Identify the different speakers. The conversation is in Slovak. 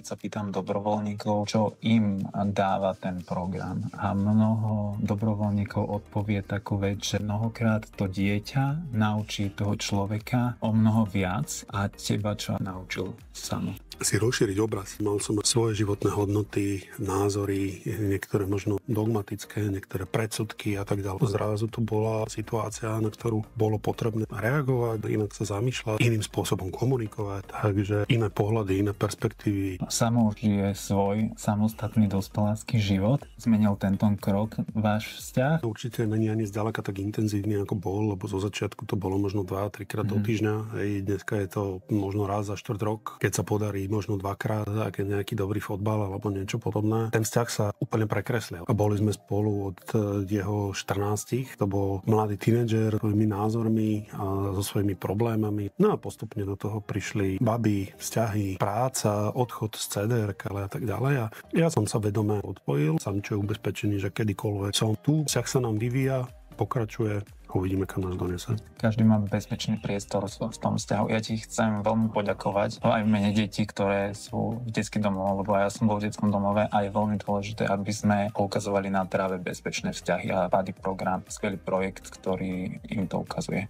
Speaker 1: sa pýtam dobrovoľníkov, čo im dáva ten program. A mnoho dobrovoľníkov odpovie takú vec, že mnohokrát to dieťa naučí toho človeka o mnoho viac a teba čo naučil samo.
Speaker 2: Si rozšíriť obraz. Mal som svoje životné hodnoty, názory, niektoré možno dogmatické, niektoré predsudky a tak ďalej. Zrazu tu bola situácia, na ktorú bolo potrebné reagovať, inak sa zamýšľať, iným spôsobom komunikovať, takže iné pohľady, iné perspektívy.
Speaker 1: Samo žije svoj samostatný dospelácky život. Zmenil tento krok váš vzťah?
Speaker 2: Určite není ani zďaleka tak intenzívny, ako bol, lebo zo začiatku to bolo možno 2-3 krát do týždňa. Dneska je to možno raz za 4 rok, keď sa podarí možno 2-krát, ak je nejaký dobrý fotbal alebo niečo podobné. Ten vzťah sa úplne prekreslil. A boli sme spolu od jeho 14. To bol mladý tínedžer s svojimi názormi a so svojimi problémami. No a postupne do toho prišli baby, vzťahy, práca, odchod z CDR a tak ďalej. A ja som sa vedome odpojil. Som čo je ubezpečený, že kedykoľvek som tu, vzťah sa nám vyvíja, pokračuje. Uvidíme, kam nás donese.
Speaker 1: Každý má bezpečný priestor v tom vzťahu. Ja ti chcem veľmi poďakovať aj v mene detí, ktoré sú v detských domoch, lebo ja som bol v detskom domove a je veľmi dôležité, aby sme poukazovali na práve bezpečné vzťahy a Buddy program, skvelý projekt, ktorý im to ukazuje.